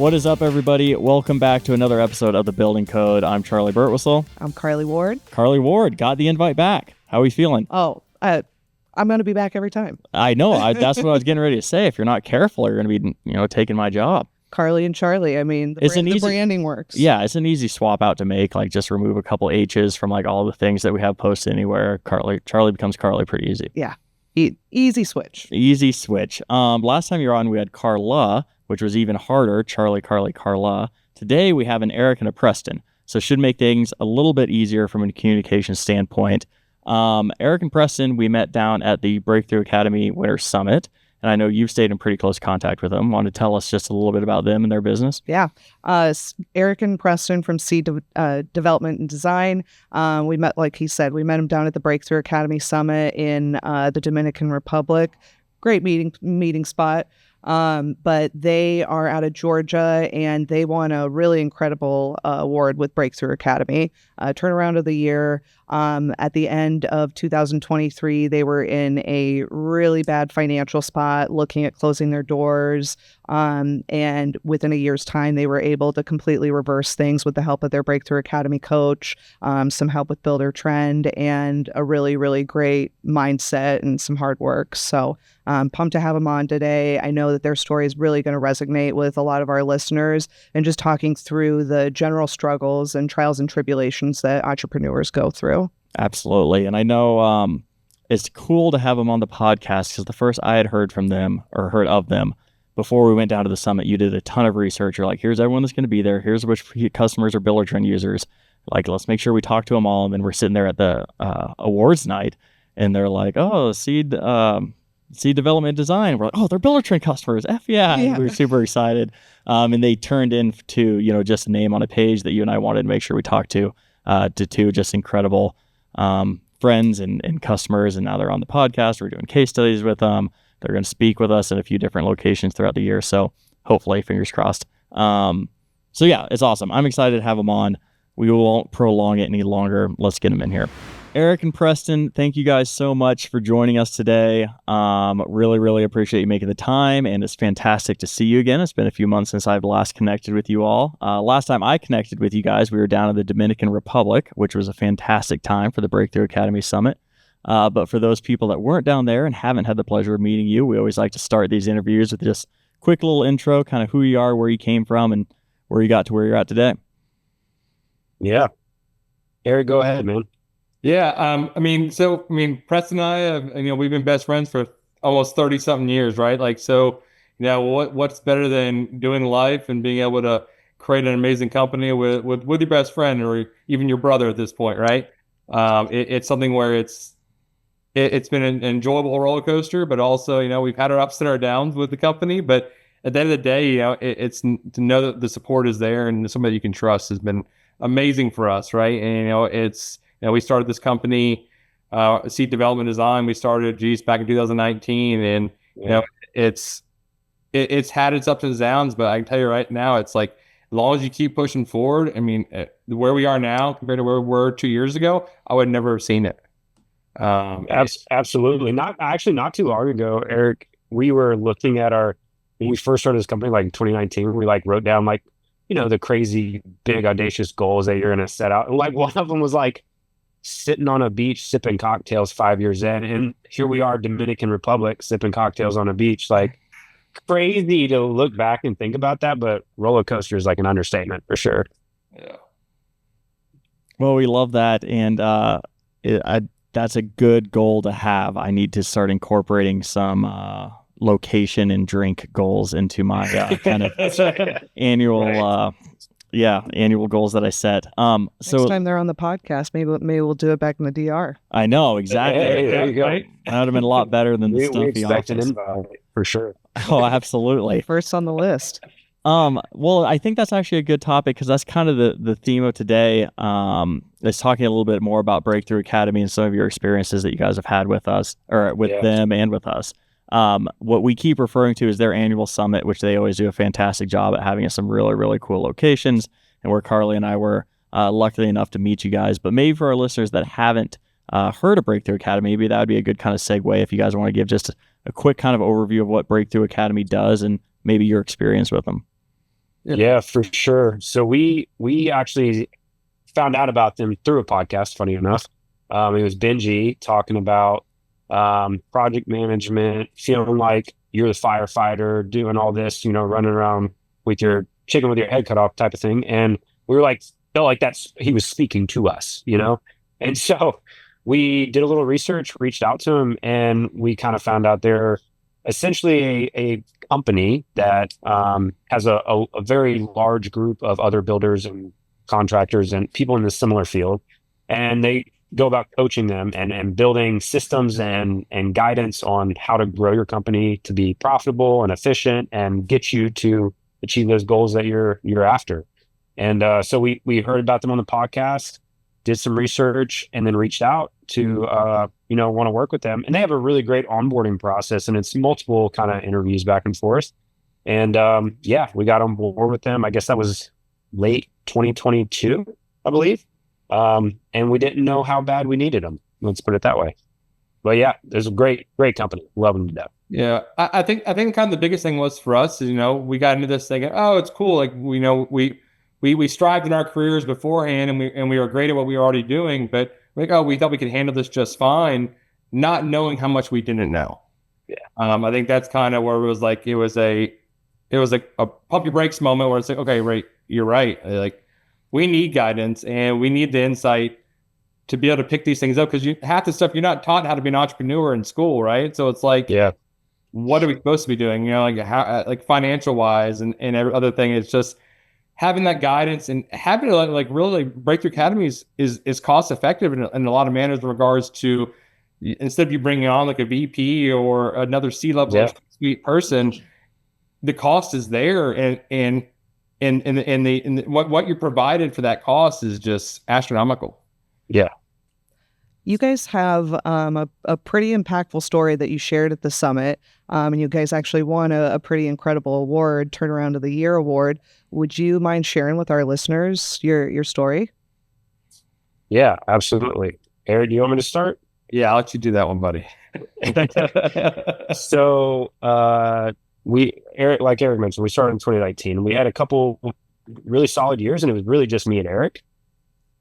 What is up, everybody? Welcome back to another episode of The Building Code. I'm Charley Birtwistle. I'm Carly Ward. Carly Ward got the invite back. How are we feeling? Oh, I'm going to be back every time. I know. That's what I was getting ready to say. If you're not careful, you're going to be, taking my job. Carly and Charley. I mean, the branding works. Yeah, it's an easy swap out to make. Like, just remove a couple H's from like all the things that we have posted anywhere. Charley becomes Carly pretty easy. Yeah, easy switch. Easy switch. Last time you were on, we had Carla, which was even harder. Charley, Carly, Carla. Today we have an Eric and a Preston, so it should make things a little bit easier from a communication standpoint. Eric and Preston, we met down at the Breakthrough Academy Winter Summit, and I know you've stayed in pretty close contact with them. Want to tell us just a little bit about them and their business? Yeah. Eric and Preston from Seed Development and Design. We met, like he said, we met them down at the Breakthrough Academy Summit in the Dominican Republic. Great meeting spot. But they are out of Georgia, and they won a really incredible award with Breakthrough Academy, turnaround of the year. At the end of 2023, they were in a really bad financial spot, looking at closing their doors. And within a year's time, they were able to completely reverse things with the help of their Breakthrough Academy coach, some help with Buildertrend, and a really, really great mindset and some hard work. So pumped to have them on today. I know that their story is really going to resonate with a lot of our listeners, and just talking through the general struggles and trials and tribulations that entrepreneurs go through. Absolutely. And I know it's cool to have them on the podcast, because the first I had heard from them or heard of them before we went down to the summit, you did a ton of research. You're like, here's everyone that's going to be there. Here's which customers are Buildertrend users. Like, let's make sure we talk to them all. And then we're sitting there at the awards night, and they're like, oh, Seed Development Design. We're like, oh, they're Buildertrend customers. Yeah. We were super excited. And they turned into, just a name on a page that you and I wanted to make sure we talked to two just incredible friends and customers. And now they're on the podcast. We're doing case studies with them. They're going to speak with us in a few different locations throughout the year. So hopefully, fingers crossed. So yeah, it's awesome. I'm excited to have them on. We won't prolong it any longer. Let's get them in here. Eric and Preston, thank you guys so much for joining us today. Really, really appreciate you making the time, and it's fantastic to see you again. It's been a few months since I've last connected with you all. Last time I connected with you guys, we were down in the Dominican Republic, which was a fantastic time for the Breakthrough Academy Summit. But for those people that weren't down there and haven't had the pleasure of meeting you, we always like to start these interviews with just a quick little intro, kind of who you are, where you came from, and where you got to where you're at today. Yeah. Eric, go ahead, man. Yeah. Preston and I have, we've been best friends for almost 30 something years, right? What's better than doing life and being able to create an amazing company with your best friend, or even your brother at this point, right? It's something where it's been an enjoyable roller coaster, but also, we've had our ups and our downs with the company, but at the end of the day, it's to know that the support is there and somebody you can trust has been amazing for us, right? And we started this company, Seed Development Design. We started back in 2019, and it's had its ups and downs. But I can tell you right now, it's like, as long as you keep pushing forward. Where we are now compared to where we were 2 years ago, I would never have seen it. Absolutely, not too long ago, Eric. We were looking at when we first started this company, like in 2019. We wrote down the crazy big audacious goals that you're going to set out. And one of them was sitting on a beach sipping cocktails 5 years in, and here we are, Dominican Republic, sipping cocktails on a beach. Crazy to look back and think about that, but roller coaster is an understatement for sure. Yeah. Well, we love that, and that's a good goal to have. I need to start incorporating some location and drink goals into my kind of annual annual goals that I set. Next time they're on the podcast, maybe we'll do it back in the DR. I know, exactly. Hey, there you go. That would have been a lot better than the stuffy expect office. an invite for sure. Oh, absolutely. First on the list. Well, I think that's actually a good topic, because that's kind of the theme of today. Is talking a little bit more about Breakthrough Academy and some of your experiences that you guys have had with us, or with them and with us. What we keep referring to is their annual summit, which they always do a fantastic job at having at some really, really cool locations, and where Carly and I were lucky enough to meet you guys. But maybe for our listeners that haven't heard of Breakthrough Academy, maybe that would be a good kind of segue if you guys want to give just a quick kind of overview of what Breakthrough Academy does and maybe your experience with them. Yeah, for sure. So we actually found out about them through a podcast, funny enough. It was Benji talking about project management, feeling like you're the firefighter, doing all this, running around with your chicken with your head cut off type of thing. And we were like, felt like he was speaking to us, And so we did a little research, reached out to him, and we kind of found out they're essentially a company that has a very large group of other builders and contractors and people in the similar field. And they go about coaching them and building systems and guidance on how to grow your company to be profitable and efficient and get you to achieve those goals that you're after. And so we heard about them on the podcast, did some research, and then reached out to want to work with them. And they have a really great onboarding process, and it's multiple kind of interviews back and forth. And we got on board with them. I guess that was late 2022, I believe. And we didn't know how bad we needed them. Let's put it that way. But yeah, there's a great company. Love them to death. Yeah, I think kind of the biggest thing was for us is, we got into this thinking, oh, it's cool. Like, we strived in our careers beforehand, and we were great at what we were already doing, but we thought we could handle this just fine, not knowing how much we didn't know. Yeah. I think that's kind of where it was a pump your brakes moment where it's like, okay, right, you're right. Like, we need guidance and we need the insight to be able to pick these things up, because half the stuff you're not taught how to be an entrepreneur in school, right? So it's like, yeah, what are we supposed to be doing? Like how, like financial wise and every other thing. It's just having that guidance and having really Breakthrough Academy is cost effective in a lot of manners in regards to, instead of you bringing on like a VP or another C-level suite person, the cost is there, and what you provided for that cost is just astronomical. Yeah. You guys have a pretty impactful story that you shared at the summit, and you guys actually won a pretty incredible award, Turnaround of the Year award. Would you mind sharing with our listeners your story? Yeah, absolutely. Eric, do you want me to start? Yeah, I'll let you do that one, buddy. So like Eric mentioned, we started in 2019. We had a couple really solid years, and it was really just me and Eric.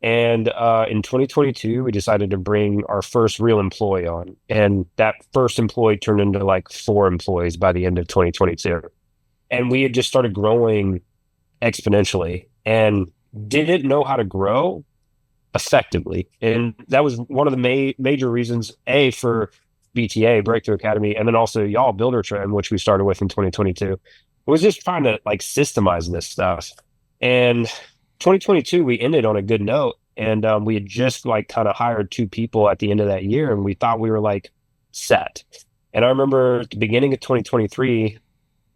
And in 2022, we decided to bring our first real employee on. And that first employee turned into like 4 employees by the end of 2022. And we had just started growing exponentially and didn't know how to grow effectively. And that was one of the major reasons, for BTA, Breakthrough Academy, and then also y'all, Buildertrend, which we started with in 2022. It was just trying to like systemize this stuff. And 2022, we ended on a good note, and we had just like kind of hired 2 people at the end of that year, and we thought we were like set. And I remember at the beginning of 2023,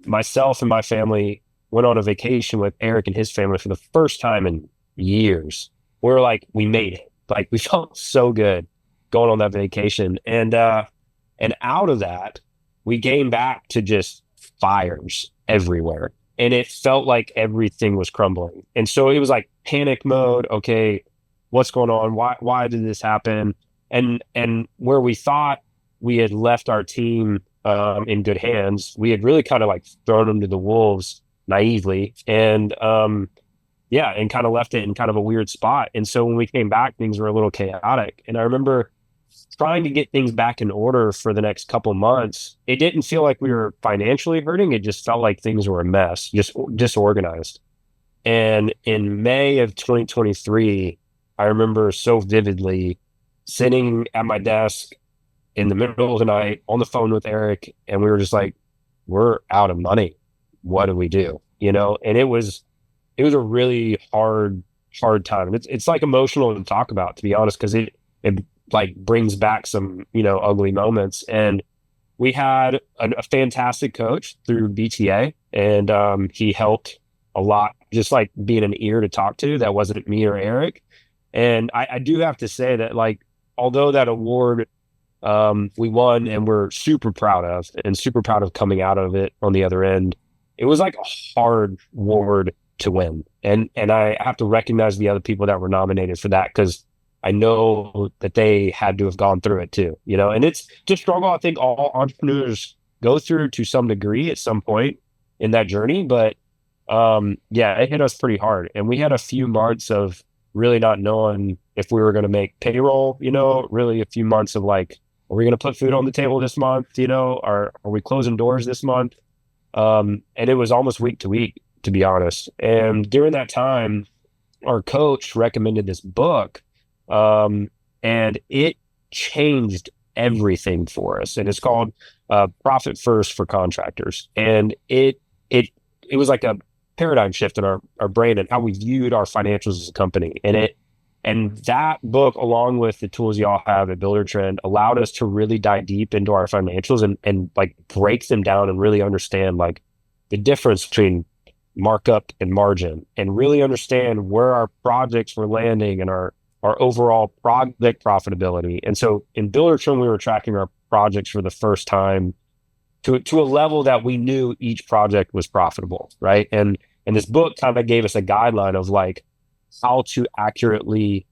myself and my family went on a vacation with Eric and his family for the first time in years. We were like, we made it. Like, we felt so good going on that vacation. And out of that, we came back to just fires everywhere. And it felt like everything was crumbling. And so it was like panic mode. Okay, what's going on? Why did this happen? And where we thought we had left our team in good hands, we had really kind of like thrown them to the wolves naively. And and kind of left it in kind of a weird spot. And so when we came back, things were a little chaotic. And I remember trying to get things back in order for the next couple of months. It didn't feel like we were financially hurting. It just felt like things were a mess, just disorganized. And in May of 2023, I remember so vividly sitting at my desk in the middle of the night on the phone with Eric, and we were just like, we're out of money. What do we do? And it was a really hard time. It's like emotional to talk about, to be honest, because it like brings back some, ugly moments. And we had a fantastic coach through BTA, and he helped a lot, just like being an ear to talk to. That wasn't me or Eric. And I do have to say that, like, although that award we won and we're super proud of coming out of it on the other end, it was like a hard award to win. And I have to recognize the other people that were nominated for that, because I know that they had to have gone through it too, and it's just struggle. I think all entrepreneurs go through to some degree at some point in that journey, but yeah, it hit us pretty hard. And we had a few months of really not knowing if we were going to make payroll, really a few months of like, are we going to put food on the table this month? Are we closing doors this month? And it was almost week to week, to be honest. And during that time, our coach recommended this book, and it changed everything for us. And it's called Profit First for Contractors. And it was like a paradigm shift in our brain and how we viewed our financials as a company. And that book, along with the tools y'all have at Buildertrend, allowed us to really dive deep into our financials and like break them down and really understand like the difference between markup and margin, and really understand where our projects were landing and our overall project profitability. And so in Buildertrend, we were tracking our projects for the first time to a level that we knew each project was profitable, right? And this book kind of gave us a guideline of like how to accurately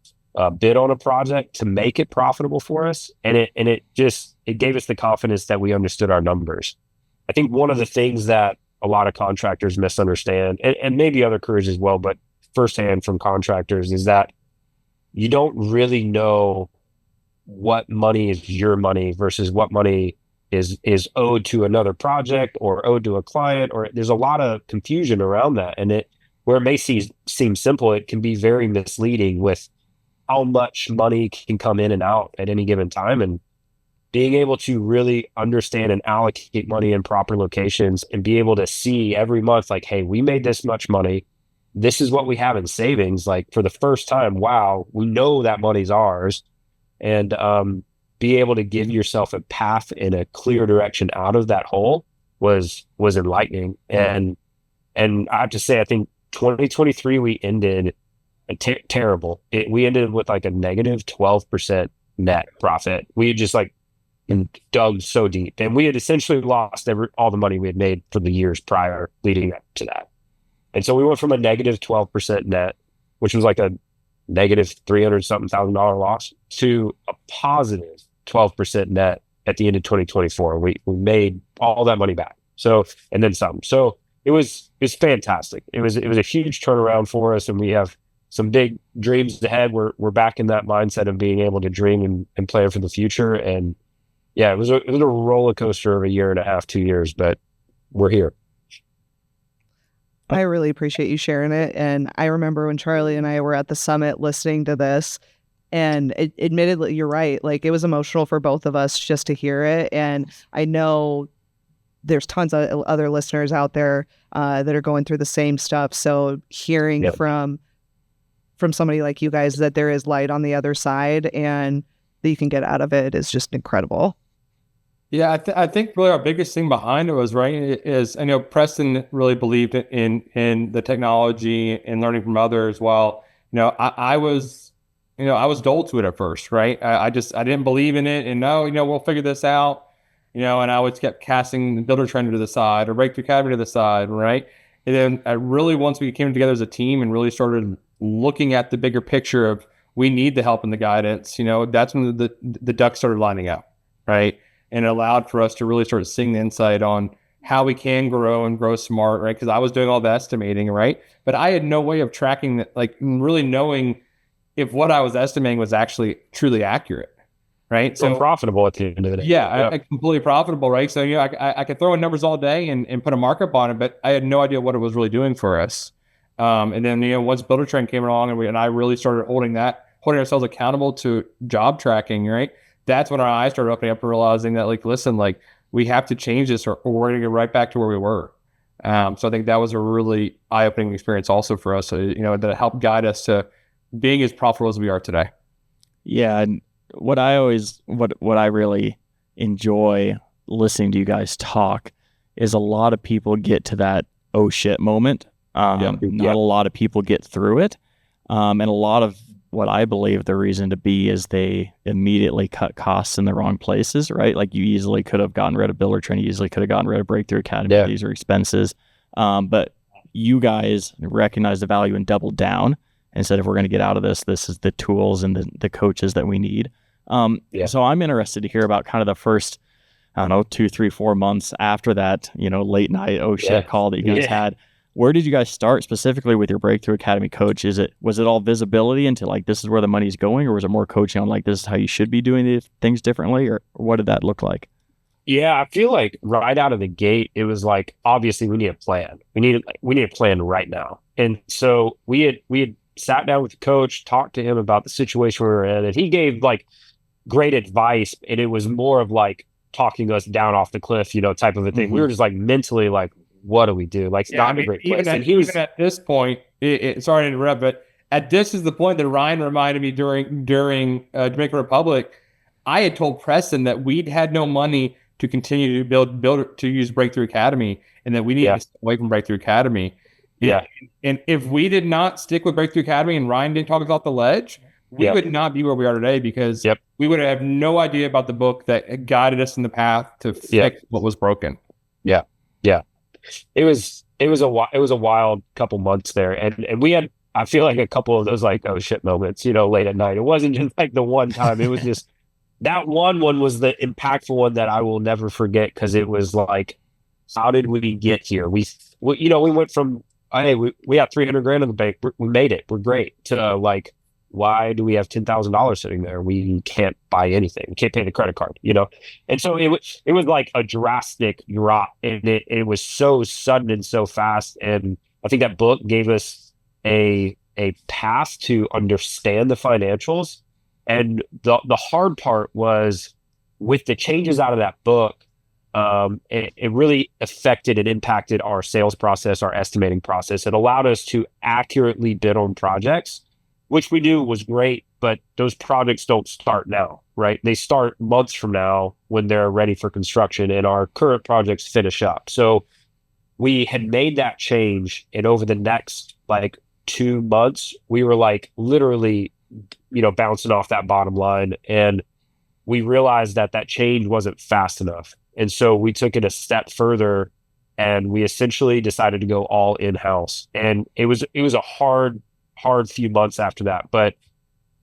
bid on a project to make it profitable for us. And it gave us the confidence that we understood our numbers. I think one of the things that a lot of contractors misunderstand, and maybe other careers as well, but firsthand from contractors, is that you don't really know what money is your money versus what money is owed to another project or owed to a client, or there's a lot of confusion around that. And where it may seem simple, it can be very misleading with how much money can come in and out at any given time. And being able to really understand and allocate money in proper locations and be able to see every month, like, hey, we made this much money. This is what we have in savings. Like for the first time, wow, we know that money's ours. And be able to give yourself a path in a clear direction out of that hole was enlightening. And I have to say, I think 2023, we ended terrible. We ended with like a negative 12% net profit. We had just like dug so deep, and we had essentially lost all the money we had made for the years prior leading up to that. And so we went from a negative 12% net, which was like a negative $300,000 loss, to a positive 12% net at the end of 2024. We made all that money back. So, and then some. So it was fantastic. It was a huge turnaround for us, and we have some big dreams ahead. We're back in that mindset of being able to dream and plan for the future. And yeah, it was a roller coaster of a year and a half, 2 years, but we're here. I really appreciate you sharing it. And I remember when Charley and I were at the summit listening to this, and admittedly, you're right. Like, it was emotional for both of us just to hear it. And I know there's tons of other listeners out there that are going through the same stuff. So hearing from somebody like you guys that there is light on the other side and that you can get out of it is just incredible. Yeah, I think really our biggest thing behind it was, right, is I know Preston really believed in the technology and learning from others. While I was dull to it at first, right? I didn't believe in it, and no, we'll figure this out, and I always kept casting the Buildertrend to the side or Breakthrough Academy to the side, right? And then really, once we came together as a team and really started looking at the bigger picture of we need the help and the guidance, that's when the ducks started lining up, right? And it allowed for us to really start seeing the insight on how we can grow and grow smart, right? Because I was doing all the estimating, right? But I had no way of tracking that, like really knowing if what I was estimating was actually truly accurate, right? So profitable at the end of the day. Yeah, I completely profitable, right? So I could throw in numbers all day and put a markup on it, but I had no idea what it was really doing for us. And then once Buildertrend came along and I really started holding ourselves accountable to job tracking, right? That's when our eyes started opening up and realizing that, like, listen, like, we have to change this or we're going to get right back to where we were. So I think that was a really eye-opening experience also for us, that helped guide us to being as profitable as we are today. Yeah. And what I really enjoy listening to you guys talk is a lot of people get to that oh shit moment. Not a lot of people get through it. And a lot of what I believe the reason to be is they immediately cut costs in the wrong places, right? Like, you easily could have gotten rid of Buildertrend, you easily could have gotten rid of Breakthrough Academy. These are expenses. But you guys recognize the value and doubled down and said, if we're going to get out of this, this is the tools and the coaches that we need. So I'm interested to hear about kind of the first, 2, 3, 4 months after that, late night, oh shit call that you guys had. Where did you guys start specifically with your Breakthrough Academy coach? Was it all visibility into like, this is where the money's going, or was it more coaching on like, this is how you should be doing these things differently, or what did that look like? Yeah, I feel like right out of the gate, it was like, obviously we need a plan. We need a plan right now. And so we had sat down with the coach, talked to him about the situation we were in, and he gave like great advice. And it was more of like talking us down off the cliff, type of a thing. We were just like mentally like, what do we do? Like, it's not a great place. Even at this point, sorry to interrupt, but this is the point that Ryan reminded me during Dominican Republic. I had told Preston that we'd had no money to continue to to use Breakthrough Academy, and that we needed to stay away from Breakthrough Academy. Yeah. And if we did not stick with Breakthrough Academy and Ryan didn't talk us off the ledge, we would not be where we are today, because we would have no idea about the book that guided us in the path to fix what was broken. Yeah. Yeah. It was a wild couple months there. And we had, I feel like, a couple of those like, oh shit moments, late at night. It wasn't just like the one time. It was just that one was the impactful one that I will never forget, because it was like, how did we get here? We went from, hey, we got $300,000 in the bank. We made it. We're great. To like, why do we have $10,000 sitting there? We can't buy anything. We can't pay the credit card, And so it was like a drastic drop, and it was so sudden and so fast. And I think that book gave us a path to understand the financials. And the hard part was, with the changes out of that book, it really affected and impacted our sales process, our estimating process. It allowed us to accurately bid on projects, which we knew was great, but those projects don't start now, right? They start months from now when they're ready for construction, and our current projects finish up. So we had made that change, and over the next like 2 months, we were like literally bouncing off that bottom line. And we realized that change wasn't fast enough. And so we took it a step further, and we essentially decided to go all in-house. And it was a hard few months after that. But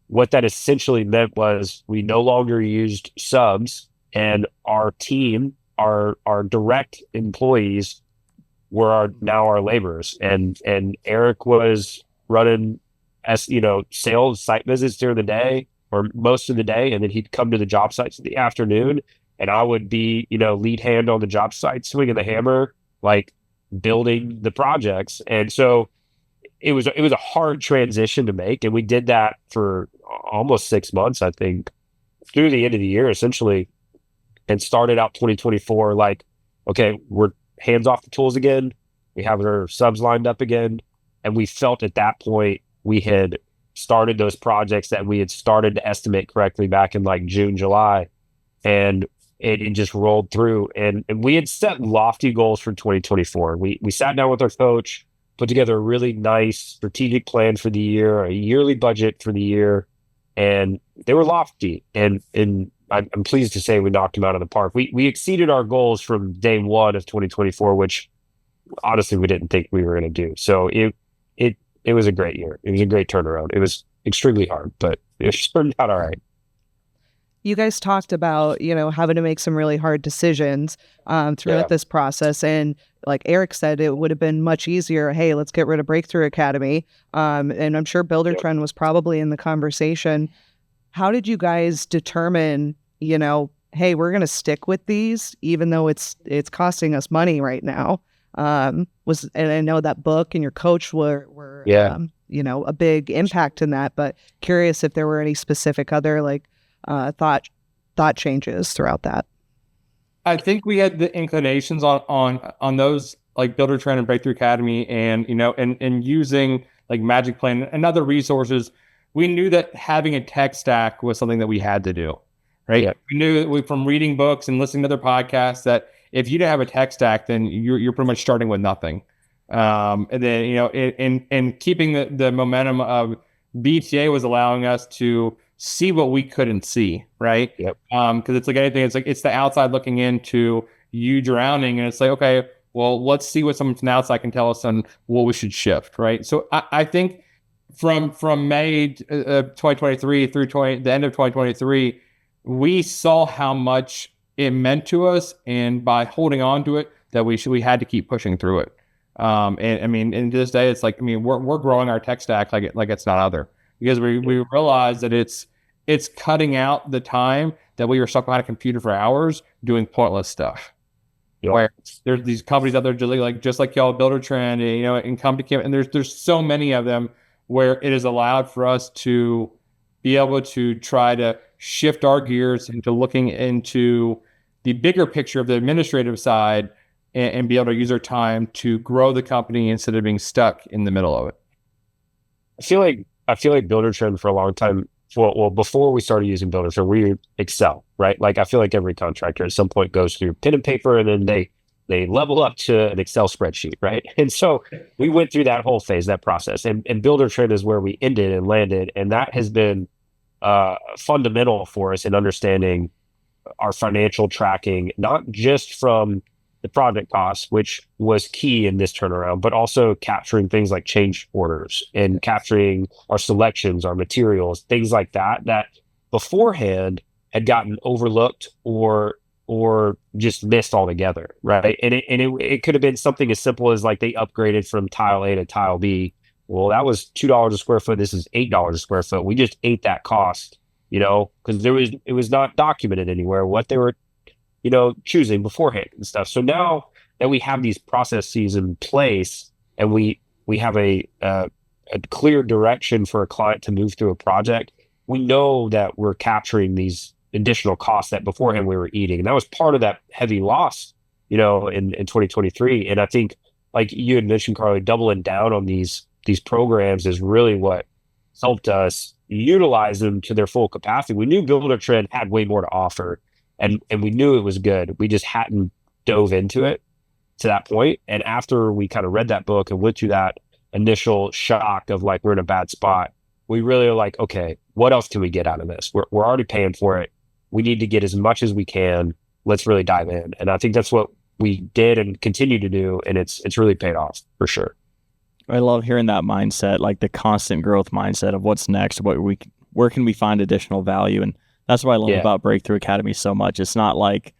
what that essentially meant was, we no longer used subs, and our team, our direct employees were now our laborers. And Eric was running, as sales site visits during the day, or most of the day, and then he'd come to the job sites in the afternoon, and I would be lead hand on the job site, swinging the hammer, like building the projects. And so it was a hard transition to make, and we did that for almost 6 months, I think, through the end of the year essentially, and started out 2024 like, okay, we're hands off the tools again, we have our subs lined up again. And we felt at that point we had started those projects that we had started to estimate correctly back in like June, July, and it just rolled through. And we had set lofty goals for 2024. We sat down with our coach, put together a really nice strategic plan for the year, a yearly budget for the year, and they were lofty. And I'm pleased to say we knocked them out of the park. We exceeded our goals from day one of 2024, which honestly we didn't think we were going to do. So it was a great year. It was a great turnaround. It was extremely hard, but it turned out all right. You guys talked about, having to make some really hard decisions throughout this process. And like Eric said, it would have been much easier. Hey, let's get rid of Breakthrough Academy. And I'm sure Buildertrend was probably in the conversation. How did you guys determine, hey, we're going to stick with these, even though it's costing us money right now? And I know that book and your coach were a big impact in that, but curious if there were any specific other thought changes throughout that. I think we had the inclinations on those, like Buildertrend and Breakthrough Academy, and and using like Magic Plan and other resources. We knew that having a tech stack was something that we had to do, right? Yeah. We knew that from reading books and listening to other podcasts that if you didn't have a tech stack, then you're pretty much starting with nothing. And then in keeping the momentum of BTA was allowing us to see what we couldn't see, right? Yep. Because it's like anything, it's the outside looking into you drowning, and it's like, okay, well, let's see what someone from the outside can tell us on what we should shift, right? So I think from May 2023 through the end of 2023, we saw how much it meant to us, and by holding on to it, that we had to keep pushing through it. And I mean, and to this day, it's like, I mean, we're growing our tech stack like it's not other, because we realize that it's cutting out the time that we were stuck behind a computer for hours doing pointless stuff. Yep. Where there's these companies out there just like y'all, Buildertrend, and company, and there's so many of them where it is allowed for us to be able to try to shift our gears into looking into the bigger picture of the administrative side, and be able to use our time to grow the company instead of being stuck in the middle of it. I feel like Buildertrend for a long time. Well, before we started using Buildertrend, we Excel, right? Like I feel like every contractor at some point goes through pen and paper, and then they level up to an Excel spreadsheet, right? And so we went through that whole phase, that process, and Buildertrend is where we ended and landed, and that has been fundamental for us in understanding our financial tracking, not just from the project costs, which was key in this turnaround, but also capturing things like change orders and capturing our selections, our materials, things like that beforehand had gotten overlooked or just missed altogether, right? And it could have been something as simple as like they upgraded from tile A to tile B. Well, that was $2 a square foot. This is $8 a square foot. We just ate that cost, because it was not documented anywhere what they were choosing beforehand and stuff. So now that we have these processes in place, and we have a clear direction for a client to move through a project, we know that we're capturing these additional costs that beforehand we were eating. And that was part of that heavy loss, in 2023. And I think, like you had mentioned, Charley, doubling down on these programs is really what helped us utilize them to their full capacity. We knew Buildertrend had way more to offer, and we knew it was good. We just hadn't dove into it to that point. And after we kind of read that book and went through that initial shock of like, we're in a bad spot, we really are like, okay, what else can we get out of this? We're already paying for it. We need to get as much as we can. Let's really dive in. And I think that's what we did and continue to do. And it's really paid off for sure. I love hearing that mindset, like the constant growth mindset of what's next, where can we find additional value? And that's what I love about Breakthrough Academy so much. It's not like,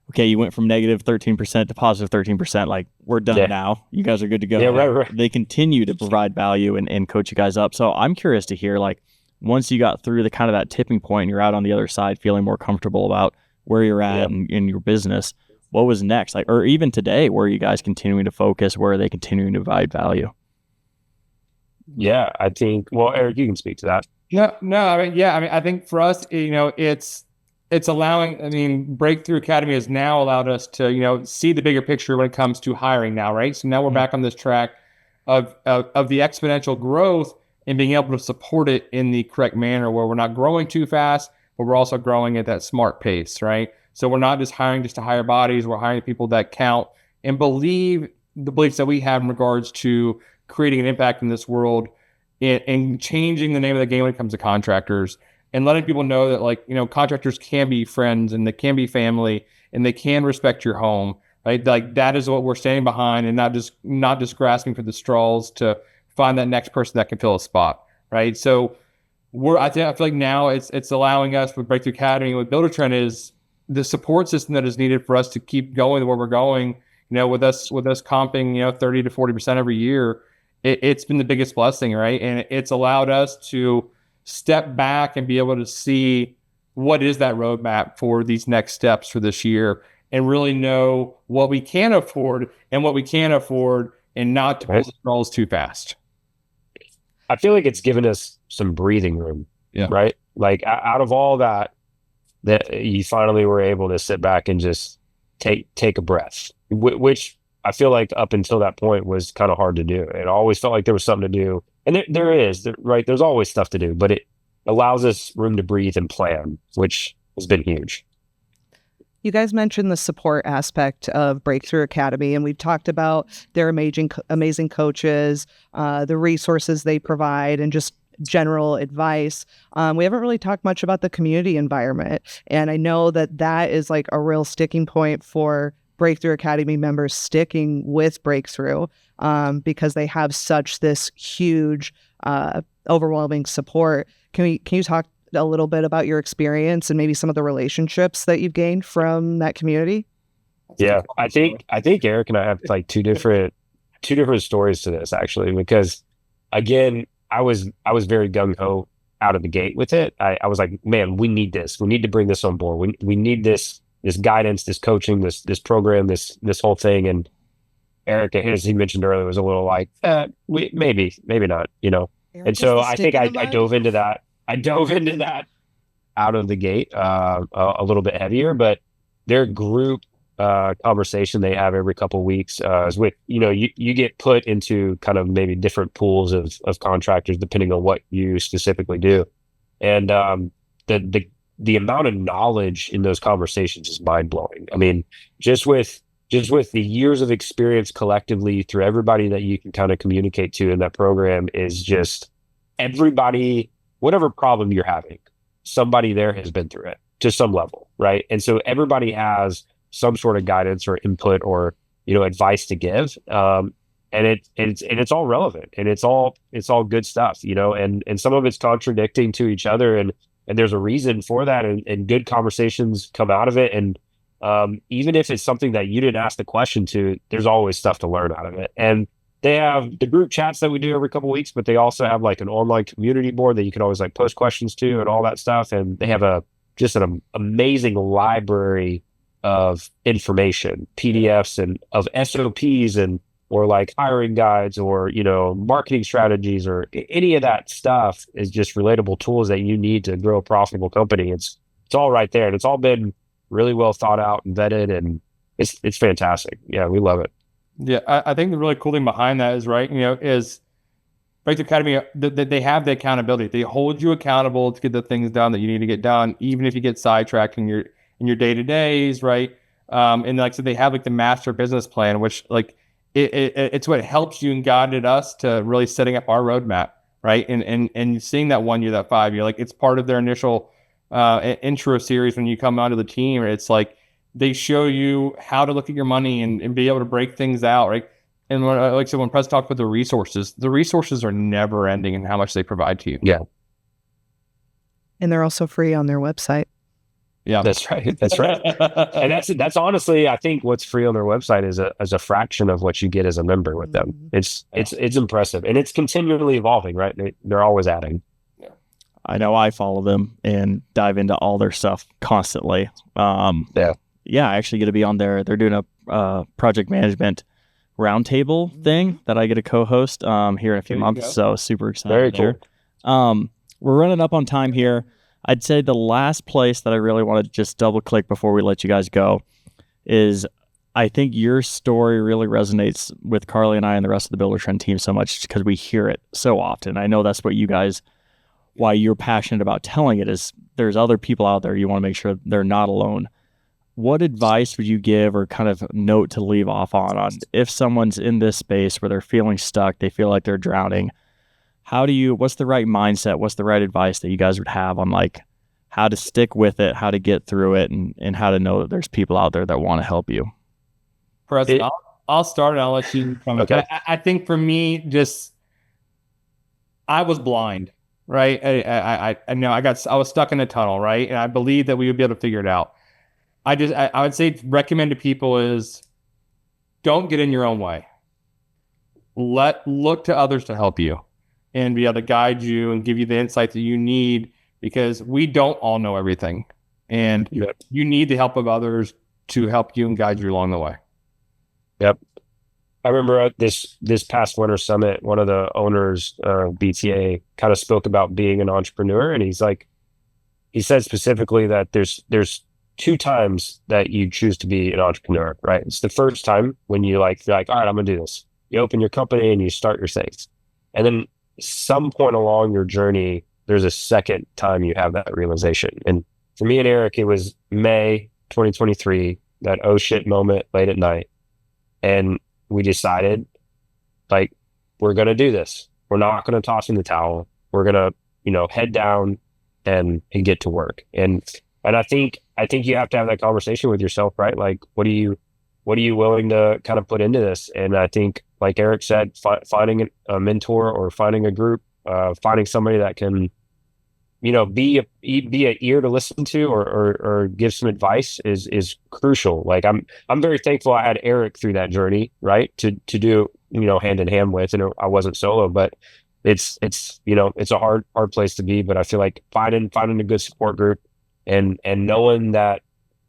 okay, you went from negative 13% to positive 13%. Like, we're done now. You guys are good to go. Yeah, right. They continue to provide value and coach you guys up. So I'm curious to hear, like, once you got through the kind of that tipping point and you're out on the other side feeling more comfortable about where you're at in your business, what was next? Like, or even today, where are you guys continuing to focus? Where are they continuing to provide value? Yeah, I think, well, Eric, you can speak to that. No, I think for us, it's allowing, Breakthrough Academy has now allowed us to, see the bigger picture when it comes to hiring now, right? So now we're back on this track of the exponential growth and being able to support it in the correct manner, where we're not growing too fast, but we're also growing at that smart pace, right? So we're not just hiring just to hire bodies, we're hiring people that count and believe the beliefs that we have in regards to creating an impact in this world and changing the name of the game when it comes to contractors, and letting people know that, contractors can be friends and they can be family and they can respect your home, right? Like, that is what we're standing behind, and not just grasping for the straws to find that next person that can fill a spot, right? So I feel like now it's allowing us with Breakthrough Academy, with Buildertrend, is the support system that is needed for us to keep going where we're going. With us comping 30 to 40% every year, it's been the biggest blessing, right? And it's allowed us to step back and be able to see what is that roadmap for these next steps for this year, and really know what we can afford and what we can't afford, and not to pull the straws too fast. I feel like it's given us some breathing room, right? Like, out of all that you finally were able to sit back and just take a breath, which I feel like up until that point was kind of hard to do. It always felt like there was something to do. And there is, right? There's always stuff to do, but it allows us room to breathe and plan, which has been huge. You guys mentioned the support aspect of Breakthrough Academy, and we've talked about their amazing coaches, the resources they provide, and just general advice. We haven't really talked much about the community environment, and I know that is like a real sticking point for Breakthrough Academy members sticking with Breakthrough, because they have such this huge, overwhelming support. Can you talk a little bit about your experience and maybe some of the relationships that you've gained from that community? Yeah, I think Eric and I have like two different two different stories to this actually, because again, I was very gung ho out of the gate with it. I was like, man, we need this. We need to bring this on board. We need this guidance, this coaching, this program, this whole thing. And Eric, as he mentioned earlier, was a little like, maybe not, Eric And is so the I stick think in I the mud. dove into that. Out of the gate, a little bit heavier, but their group conversation they have every couple of weeks is with, you get put into kind of maybe different pools of contractors depending on what you specifically do. And the amount of knowledge in those conversations is mind blowing. I mean, just with the years of experience collectively through everybody that you can kind of communicate to in that program is just everybody, whatever problem you're having, somebody there has been through it to some level, right? And so everybody has some sort of guidance or input or advice to give, and it's all relevant and it's all good stuff, and some of it's contradicting to each other, and there's a reason for that, and good conversations come out of it, and even if it's something that you didn't ask the question to, there's always stuff to learn out of it. And they have the group chats that we do every couple of weeks, but they also have like an online community board that you can always like post questions to and all that stuff. And they have just an amazing library of information, PDFs and of SOPs or like hiring guides or, marketing strategies or any of that stuff is just relatable tools that you need to grow a profitable company. It's all right there. And it's all been really well thought out and vetted, and it's fantastic. Yeah, we love it. Yeah, I think the really cool thing behind that is, right, is Breakthrough Academy, they have the accountability. They hold you accountable to get the things done that you need to get done, even if you get sidetracked in your day-to-days, right? And like I said, they have like the master business plan, which like it's what helps you and guided us to really setting up our roadmap, right? And seeing that 1 year, that 5 year, like it's part of their initial intro series when you come onto the team. It's like they show you how to look at your money and be able to break things out, right? And when, like I said, when Press talked about the resources are never ending in how much they provide to you. Yeah. And they're also free on their website. Yeah, that's right. That's right. And that's honestly, I think what's free on their website is a fraction of what you get as a member with them. It's impressive, and it's continually evolving, right? They're always adding. I know I follow them and dive into all their stuff constantly. Yeah, I actually get to be on there. They're doing a project management roundtable thing that I get to co-host here in a few months. So super excited. Very cool. There. We're running up on time here. I'd say the last place that I really want to just double click before we let you guys go is I think your story really resonates with Charley and I and the rest of the Buildertrend team so much because we hear it so often. I know that's what you guys, why you're passionate about telling it, is there's other people out there. You want to make sure they're not alone. What advice would you give or kind of note to leave off on if someone's in this space where they're feeling stuck, they feel like they're drowning? What's the right mindset? What's the right advice that you guys would have on like how to stick with it, how to get through it, and how to know that there's people out there that want to help you? Preston, I'll start and I'll let you comment. Okay. I think for me, I was blind, right? I know I was stuck in a tunnel, right? And I believed that we would be able to figure it out. I would say recommend to people is don't get in your own way. Look to others to help you and be able to guide you and give you the insight that you need, because we don't all know everything, and you need the help of others to help you and guide you along the way. Yep. I remember this past winter summit, one of the owners of BTA kind of spoke about being an entrepreneur, and he said specifically that there's 2 times that you choose to be an entrepreneur, right? It's the first time when you're like, all right, I'm gonna do this. You open your company and you start your things, and then some point along your journey, there's a second time you have that realization. And for me and Eric, it was May 2023, that oh shit moment late at night. And we decided, like, we're going to do this. We're not going to toss in the towel. We're going to, head down and get to work. And I think you have to have that conversation with yourself, right? Like, what are you willing to kind of put into this? And I think, like Eric said, finding a mentor or finding a group, finding somebody that can, be an ear to listen to or give some advice is crucial. Like I'm very thankful I had Eric through that journey, right? To do hand in hand with, and I wasn't solo, but it's a hard place to be, but I feel like finding a good support group and knowing that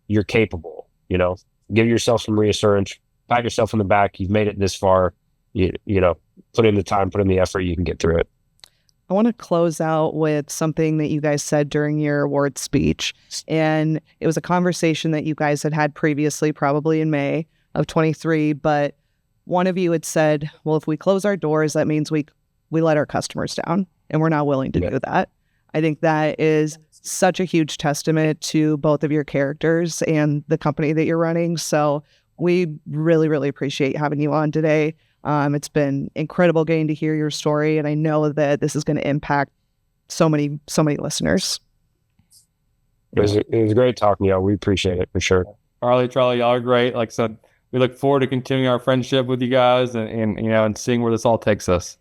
you're capable, give yourself some reassurance, pat yourself on the back. You've made it this far, put in the time, put in the effort, you can get through it. I want to close out with something that you guys said during your award speech. And it was a conversation that you guys had previously, probably in May of 23. But one of you had said, well, if we close our doors, that means we let our customers down, and we're not willing to do that. I think that is such a huge testament to both of your characters and the company that you're running. So we really, really appreciate having you on today. It's been incredible getting to hear your story, and I know that this is going to impact so many listeners. It was great talking to y'all. We appreciate it for sure. Charley, y'all are great. Like I said, we look forward to continuing our friendship with you guys and seeing where this all takes us.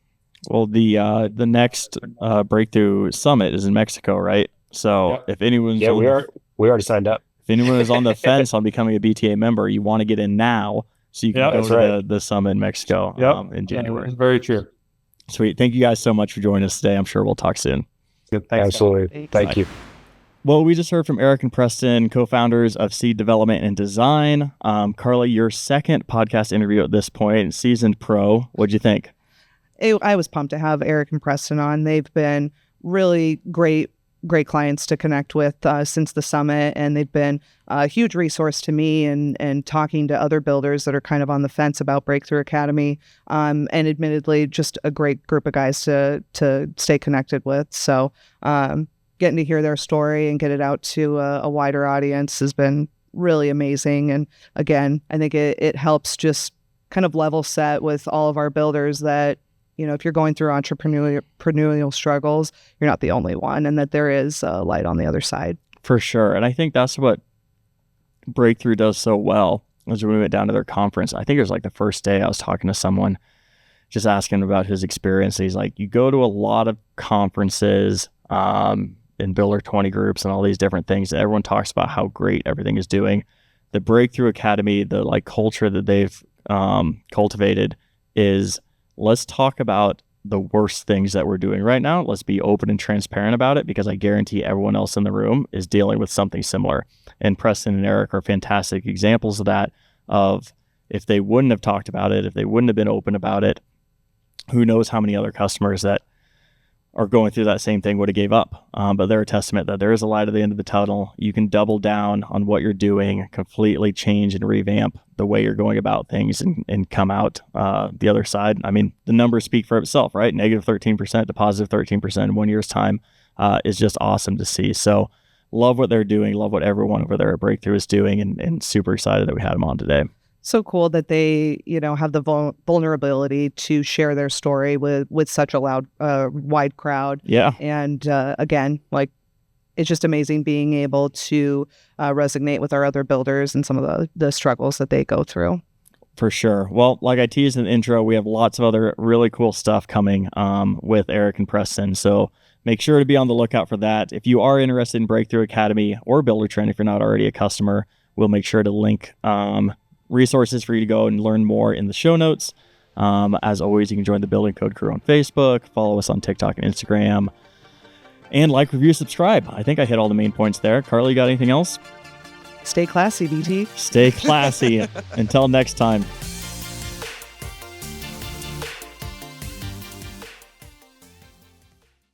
Well, the next Breakthrough Summit is in Mexico, right? So if anyone's we already signed up. If anyone is on the fence on becoming a BTA member, you want to get in now so you can go to the summit in Mexico in January. That's very true. Sweet. Thank you guys so much for joining us today. I'm sure we'll talk soon. Good. Thanks. Absolutely. Thank you. Well, we just heard from Eric and Preston, co-founders of Seed Development and Design. Charley, your second podcast interview at this point, seasoned pro. What'd you think? I was pumped to have Eric and Preston on. They've been really great clients to connect with since the summit, and they've been a huge resource to me and talking to other builders that are kind of on the fence about Breakthrough Academy, and admittedly just a great group of guys to stay connected with. So getting to hear their story and get it out to a wider audience has been really amazing. And again, I think it helps just kind of level set with all of our builders that, if you're going through entrepreneurial struggles, you're not the only one, and that there is light on the other side. For sure. And I think that's what Breakthrough does so well. As we went down to their conference, I think it was like the first day I was talking to someone, just asking about his experience. He's like, you go to a lot of conferences in Builder 20 groups and all these different things, and everyone talks about how great everything is doing. The Breakthrough Academy, the culture that they've cultivated is, let's talk about the worst things that we're doing right now. Let's be open and transparent about it, because I guarantee everyone else in the room is dealing with something similar. And Preston and Eric are fantastic examples of that, of if they wouldn't have talked about it, if they wouldn't have been open about it, who knows how many other customers that are going through that same thing would have gave up. But they're a testament that there is a light at the end of the tunnel. You can double down on what you're doing, completely change and revamp the way you're going about things, and come out the other side. I mean, the numbers speak for itself, right? Negative 13% to positive 13% in 1 year's time is just awesome to see. So love what they're doing, love what everyone over there at Breakthrough is doing, and super excited that we had them on today. So cool that they, have the vulnerability to share their story with such a wide crowd. Yeah. And again, it's just amazing being able to resonate with our other builders and some of the struggles that they go through. For sure. Well, like I teased in the intro, we have lots of other really cool stuff coming with Eric and Preston. So make sure to be on the lookout for that. If you are interested in Breakthrough Academy or Buildertrend, if you're not already a customer, we'll make sure to link resources for you to go and learn more in the show notes. As always, you can join the Building Code crew on Facebook, follow us on TikTok and Instagram, and review, subscribe. I think I hit all the main points there. Charley, you got anything else? Stay classy, BT. Stay classy. Until next time.